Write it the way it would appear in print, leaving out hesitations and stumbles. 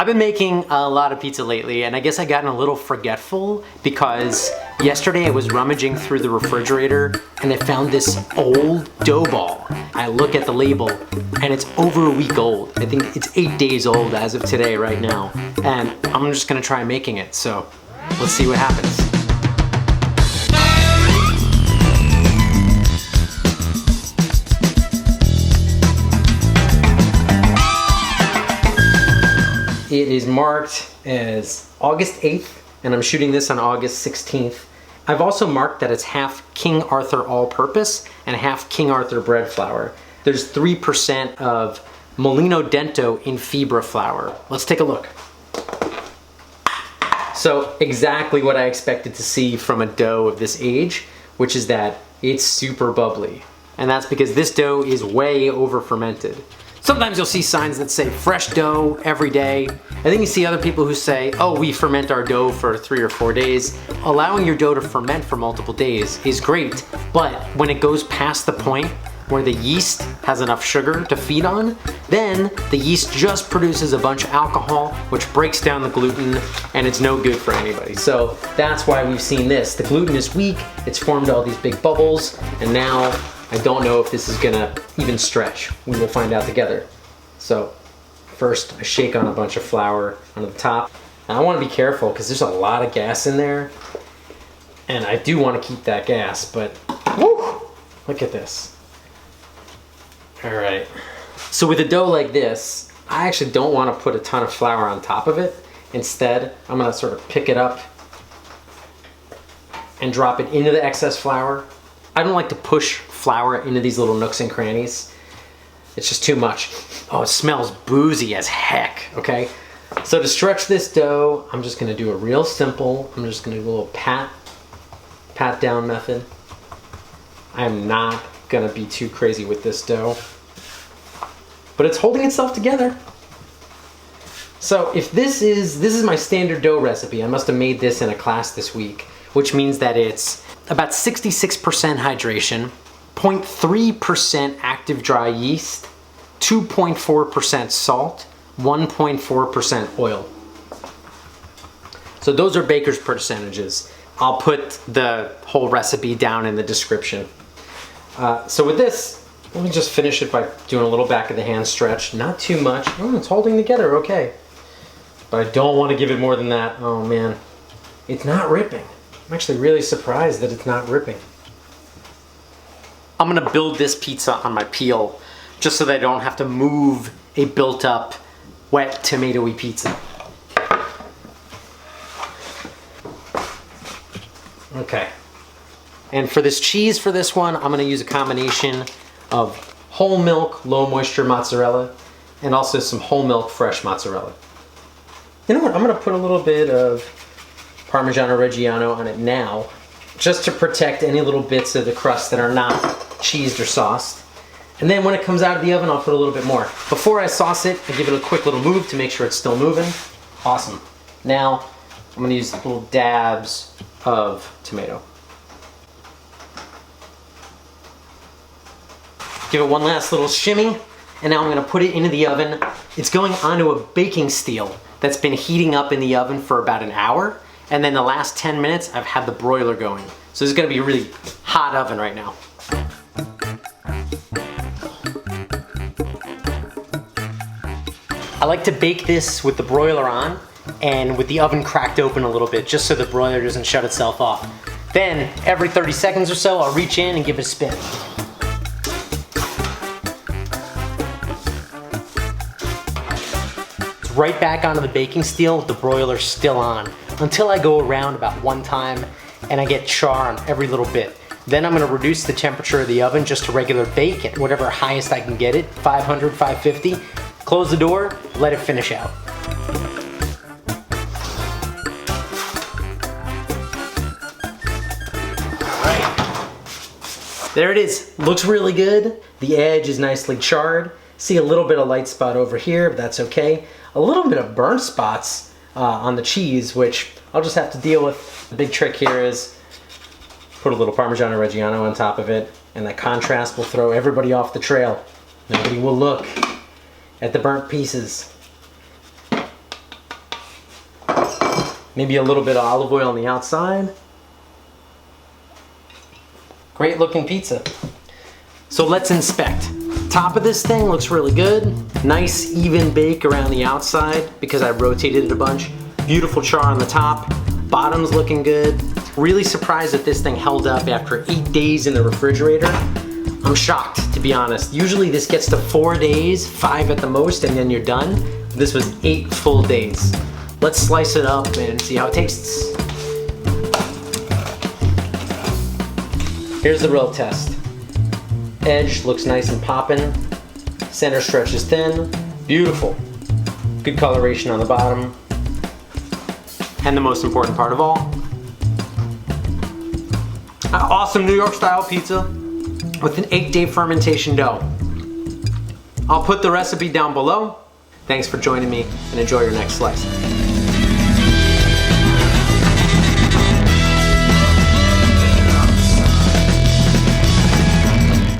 I've been making a lot of pizza lately, and I guess I've gotten a little forgetful because yesterday I was rummaging through the refrigerator and I found this old dough ball. I look at the label and it's over a week old. I think it's 8 days old as of today right now. And I'm just gonna try making it, so let's see what happens. It is marked as August 8th, and I'm shooting this on August 16th. I've also marked that it's half King Arthur all-purpose and half King Arthur bread flour. There's 3% of Molino Dento in fibra flour. Let's take a look. So exactly what I expected to see from a dough of this age, which is that it's super bubbly. And that's because this dough is way over fermented. Sometimes you'll see signs that say fresh dough every day. And then you see other people who say, oh, we ferment our dough for 3 or 4 days. Allowing your dough to ferment for multiple days is great, but when it goes past the point where the yeast has enough sugar to feed on, then the yeast just produces a bunch of alcohol, which breaks down the gluten, and it's no good for anybody. So that's why we've seen this. The gluten is weak, it's formed all these big bubbles, and now I don't know if this is gonna even stretch. We will find out together. So first, I shake on a bunch of flour onto the top. Now I wanna be careful because there's a lot of gas in there, and I do wanna keep that gas, but woo, look at this. All right, so with a dough like this, I actually don't wanna put a ton of flour on top of it. Instead, I'm gonna sort of pick it up and drop it into the excess flour. I don't like to push flour into these little nooks and crannies. It's just too much. Oh, it smells boozy as heck, okay? So to stretch this dough, I'm just gonna do a real simple, I'm just gonna do a little pat down method. I'm not gonna be too crazy with this dough, but it's holding itself together. So if this is my standard dough recipe, I must have made this in a class this week, which means that it's about 66% hydration, 0.3% active dry yeast, 2.4% salt, 1.4% oil. So those are baker's percentages. I'll put the whole recipe down in the description. So with this, let me just finish it by doing a little back of the hand stretch. Not too much. Oh, it's holding together okay. But I don't want to give it more than that. Oh man, it's not ripping. I'm actually really surprised that it's not ripping. I'm gonna build this pizza on my peel just so that I don't have to move a built up wet tomatoey pizza. Okay. And for this cheese for this one, I'm gonna use a combination of whole milk, low moisture mozzarella, and also some whole milk fresh mozzarella. You know what, I'm gonna put a little bit of Parmigiano Reggiano on it now, just to protect any little bits of the crust that are not cheesed or sauced. And then when it comes out of the oven, I'll put a little bit more. Before I sauce it, I give it a quick little move to make sure it's still moving. Awesome. Now, I'm gonna use little dabs of tomato. Give it one last little shimmy, and now I'm gonna put it into the oven. It's going onto a baking steel that's been heating up in the oven for about an hour. And then the last 10 minutes, I've had the broiler going. So this is gonna be a really hot oven right now. I like to bake this with the broiler on and with the oven cracked open a little bit, just so the broiler doesn't shut itself off. Then, every 30 seconds or so, I'll reach in and give it a spin. It's right back onto the baking steel with the broiler still on, until I go around about one time and I get char on every little bit. Then I'm gonna reduce the temperature of the oven just to regular bake at whatever highest I can get it, 500, 550. Close the door, let it finish out. All right. There it is, looks really good. The edge is nicely charred. See a little bit of light spot over here, but that's okay. A little bit of burnt spots on the cheese, which I'll just have to deal with. The big trick here is put a little Parmigiano Reggiano on top of it, and that contrast will throw everybody off the trail. Nobody will look at the burnt pieces. Maybe a little bit of olive oil on the outside. Great looking pizza. So let's inspect. Top of this thing looks really good. Nice even bake around the outside because I rotated it a bunch. Beautiful char on the top. Bottom's looking good. Really surprised that this thing held up after 8 days in the refrigerator. I'm shocked, to be honest. Usually this gets to 4 days, 5 at the most, and then you're done. This was 8 full days. Let's slice it up and see how it tastes. Here's the real test. Edge looks nice and popping. Center stretches thin. Beautiful. Good coloration on the bottom. And the most important part of all, an awesome New York style pizza with an 8-day fermentation dough. I'll put the recipe down below. Thanks for joining me and enjoy your next slice.